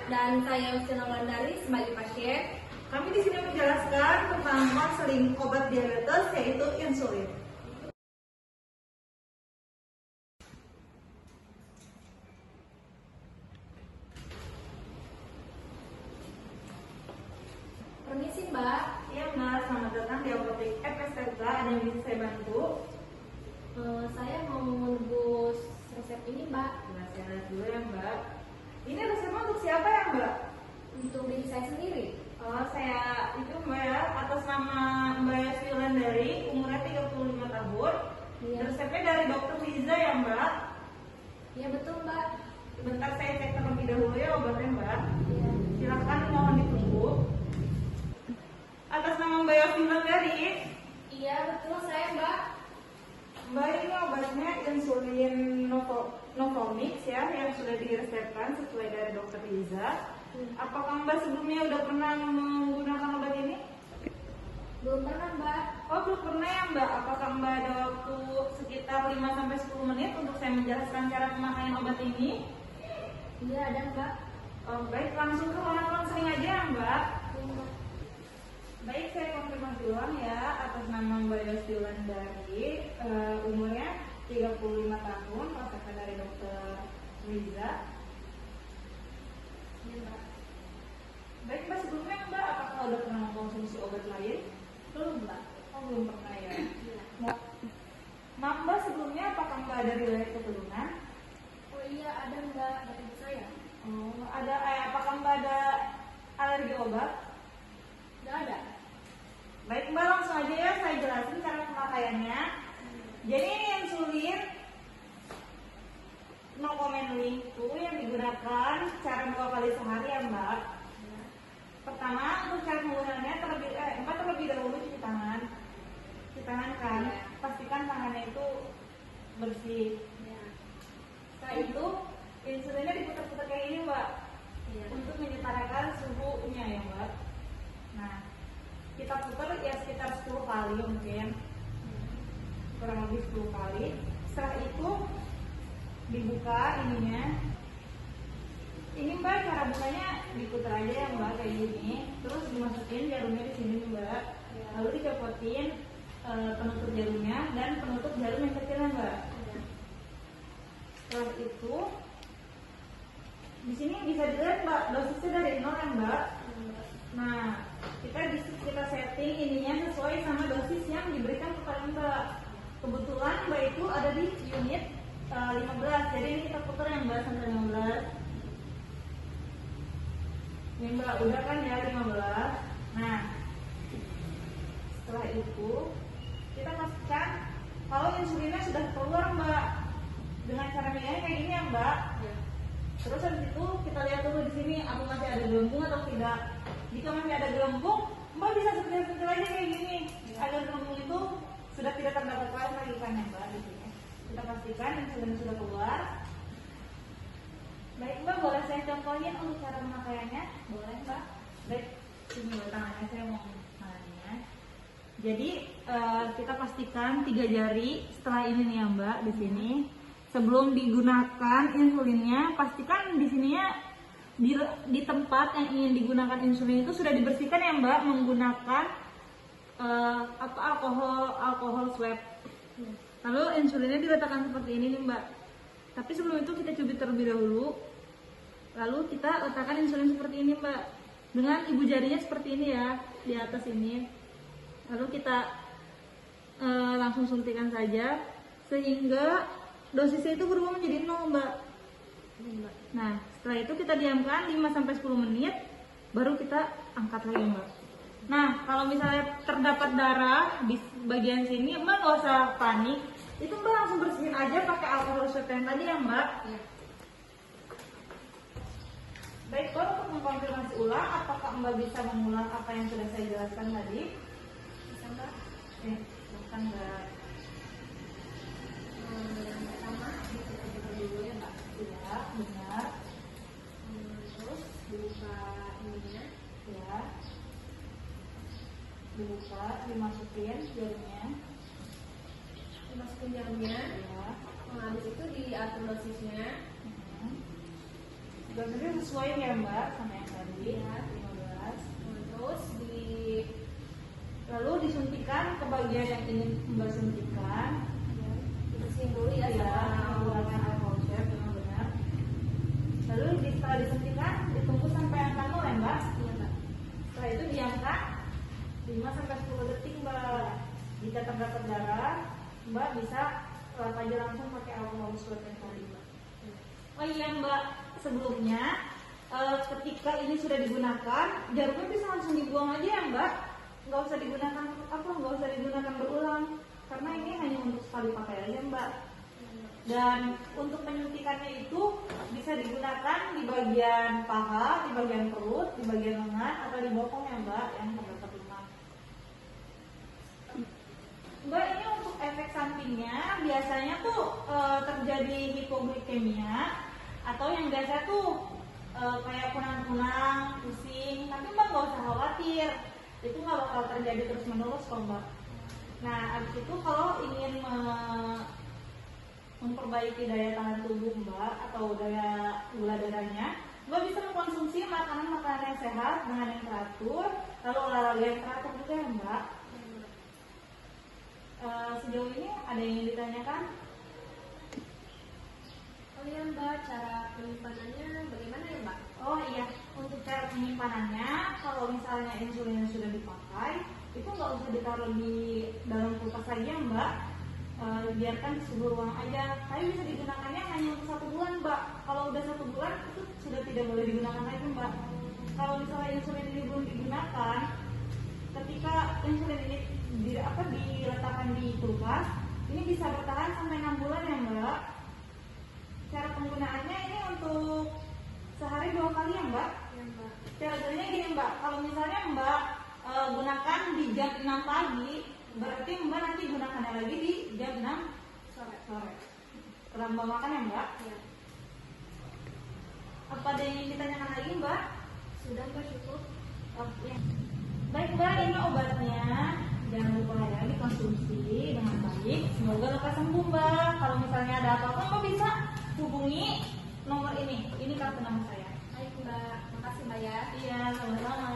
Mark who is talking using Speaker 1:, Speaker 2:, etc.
Speaker 1: dan saya Ucina Wulandari sebagai pasien.
Speaker 2: Kami di sini menjelaskan tentang konseling obat diabetes yaitu insulin.
Speaker 1: Permisi Mbak.
Speaker 2: Iya Mbak, selamat datang di apotek Epestetra. Ada yang bisa saya bantu?
Speaker 1: Saya mau menebus resep ini Mbak.
Speaker 2: Nah, saya lihat dulu ya Mbak. Ini resepnya untuk siapa ya Mbak?
Speaker 1: Untuk diri saya sendiri.
Speaker 2: Oh, saya itu Mbak ya, atas nama Mbak Yasti Wulandari, umurnya 35 tahun.
Speaker 1: Iya.
Speaker 2: Resepnya dari Dokter Liza ya Mbak.
Speaker 1: Iya betul Mbak.
Speaker 2: Bentar saya cek terlebih dahulu ya obatnya Mbak.
Speaker 1: Iya.
Speaker 2: Silahkan mohon ditunggu. Atas nama Mbak Yasti Wulandari.
Speaker 1: Iya betul saya Mbak.
Speaker 2: Mbak, ini obatnya insulin Novomix ya, yang sudah diresepkan sesuai dari Dokter Liza. Apakah Mbak sebelumnya udah pernah menggunakan obat ini?
Speaker 1: Belum pernah Mbak.
Speaker 2: Oh, belum pernah ya Mbak. Apakah Mbak ada waktu sekitar 5-10 menit untuk saya menjelaskan cara pemakaian obat ini?
Speaker 1: Iya ada Mbak.
Speaker 2: Oh, baik, langsung ke ruangan konseling aja ya Mbak.
Speaker 1: Iya, Mbak.
Speaker 2: Baik, saya konfirmasi ulang ya, atas nama Mbak Yasti Wulandari, umurnya 35 tahun, resepnya dari Dokter Liza.
Speaker 1: Iya Mbak.
Speaker 2: Baik Mbak, sebelumnya Mbak apakah udah pernah mengkonsumsi obat lain?
Speaker 1: Belum Mbak.
Speaker 2: Oh, belum pernah ya.
Speaker 1: Iya.
Speaker 2: Nah Mbak, sebelumnya apakah Mbak ada riwayat keturunan?
Speaker 1: Oh iya ada Mbak dari ibu saya.
Speaker 2: Oh, ada, apakah Mbak ada alergi obat?
Speaker 1: Nggak ada.
Speaker 2: Baik Mbak, langsung aja ya saya jelasin cara pemakaiannya. Jadi ini insulin Novomix itu yang digunakan cara 2 kali sehari ya Mbak. Pertama, untuk cara penggunaannya Mbak terlebih dahulu cuci tangan. Cuci tangan kan, pastikan tangannya itu bersih.
Speaker 1: Iya.
Speaker 2: Setelah itu insulinnya diputar-putar kayak ini Mbak,
Speaker 1: Iya.
Speaker 2: untuk menyetarakan suhunya ya Mbak. Nah, kita putar ya sekitar 10 kali mungkin, kurang lebih 10 kali. Setelah itu dibuka ininya. Ini Mbak, cara bukanya diputar aja ya Mbak kayak gini, terus dimasukin jarumnya di sini Mbak, lalu dicopotin penutup jarumnya dan penutup jarum yang kecil ya Mbak. Setelah itu di sini bisa dilihat Mbak, dosisnya dari 0 ya Mbak. Nah, kita setting ininya sesuai sama dosis yang diberikan kepada Mbak. Kebetulan Mbak itu ada di unit 15, jadi ini kita putar yang Mbak sampai 15. Ini Mbak, udah kan ya 15. Nah, setelah itu kita pastikan kalau insulinnya sudah keluar Mbak, dengan cara milihnya kayak gini ya Mbak.
Speaker 1: Iya.
Speaker 2: Terus habis itu kita lihat dulu di sini apa masih ada gelembung atau tidak. Jika masih ada gelembung, Mbak bisa sentil-sentil aja kayak gini. Agar gelembung itu sudah tidak terdapat lagi kan ya Mbak di sini. Kita pastikan insulin sudah keluar. Baik Mbak, boleh saya contohin untuk cara pemakaiannya?
Speaker 1: Boleh Mbak.
Speaker 2: Baik, sini Mbak tangannya, saya mau tangannya. Jadi kita pastikan 3 jari setelah ini nih ya Mbak di sini. Sebelum digunakan insulinnya, pastikan di sininya di tempat yang ingin digunakan insulin itu sudah dibersihkan ya Mbak, menggunakan alkohol swab. Lalu insulinnya diletakkan seperti ini nih Mbak. Tapi sebelum itu kita cubit terlebih dahulu. Lalu kita letakkan insulin seperti ini Mbak, dengan ibu jarinya seperti ini ya, di atas ini. Lalu kita langsung suntikan saja sehingga dosisnya itu berubah menjadi 0 Mbak. Nah, setelah itu kita diamkan 5-10 menit, baru kita angkat lagi Mbak. Nah, kalau misalnya terdapat darah di bagian sini, Mbak nggak usah panik. Itu Mbak langsung bersihin aja pakai alkohol swab yang tadi ya Mbak.
Speaker 1: Iya.
Speaker 2: Baik, Mbak, untuk mengkonfirmasi ulang, apakah Mbak bisa mengulang apa yang sudah saya jelaskan tadi?
Speaker 1: Bisa Mbak.
Speaker 2: Bukan Mbak.
Speaker 1: Yang pertama diputar dulu ya Mbak.
Speaker 2: Iya, benar.
Speaker 1: Terus dibuka ininya.
Speaker 2: Ya. Dibuka, dimasukin jarumnya.
Speaker 1: Dimasukin jarumnya.
Speaker 2: Ya.
Speaker 1: Habis itu diatur dosisnya.
Speaker 2: berarti sesuai ya mbak sama yang tadi.
Speaker 1: Ya, 15. Terus
Speaker 2: Lalu disuntikan ke bagian yang ingin mbak suntikan.
Speaker 1: ya, dibersihin dulu ya
Speaker 2: Ya,
Speaker 1: sama
Speaker 2: menggunakan alcohol swab memang benar. Lalu setelah disuntikan ditunggu sampai angka 0 ya mbak.
Speaker 1: Iya mbak.
Speaker 2: Setelah itu diangkat 5 sampai 10 detik mbak. Jika terdapat darah, mbak bisa lap aja langsung pakai alcohol swab yang tadi mbak. Oh iya mbak, sebelumnya ketika ini sudah digunakan, jarumnya bisa langsung dibuang aja ya mbak. Nggak usah digunakan berulang, karena ini hanya untuk sekali pakai aja mbak. Dan untuk penyuntikannya itu bisa digunakan di bagian paha, di bagian perut, di bagian lengan, atau di bokong ya mbak, yang terdapat lemak. Mbak, ini untuk efek sampingnya biasanya tuh terjadi hipoglikemia, atau yang biasa tuh kayak kunang-kunang, pusing. Tapi mbak nggak usah khawatir, itu nggak bakal terjadi terus menerus kok mbak. Nah, abis itu kalau ingin memperbaiki daya tahan tubuh mbak atau daya gula darahnya, mbak bisa mengkonsumsi makanan-makanan yang sehat dengan yang teratur, lalu olahraga yang teratur juga ya mbak. Sejauh ini ada yang ingin ditanyakan?
Speaker 1: Oh iya mbak, cara penyimpanannya bagaimana ya mbak?
Speaker 2: Oh iya, untuk cara penyimpanannya, kalau misalnya insulin yang sudah dipakai, itu nggak usah ditaruh di dalam kulkas saja mbak. Biarkan di suhu ruang aja. Tapi bisa digunakannya hanya untuk 1 bulan mbak. Kalau udah 1 bulan itu sudah tidak boleh digunakan lagi mbak. Kalau misalnya insulin ini belum digunakan, ketika insulin ini diletakkan di kulkas, ini bisa bertahan sampai 6 bulan ya mbak. Cara penggunaannya ini untuk sehari 2 kali ya mbak.
Speaker 1: Ya mbak.
Speaker 2: Cara kerjanya gini mbak, kalau misalnya mbak gunakan di jam 6 pagi, berarti mbak nanti gunakannya lagi di jam 6 sore. Setelah mbak makan ya mbak.
Speaker 1: Ya.
Speaker 2: Apa ada yang ingin ditanyakan lagi mbak?
Speaker 1: Sudah mbak, cukup.
Speaker 2: Oke. Baik mbak, ini obatnya. Jangan lupa ya dikonsumsi dengan baik. Semoga lekas sembuh mbak. Kalau misalnya ada apa-apa mbak bisa hubungi nomor ini. Ini kartu nama saya.
Speaker 1: Baik mbak, makasih mbak ya.
Speaker 2: Iya, sama-sama.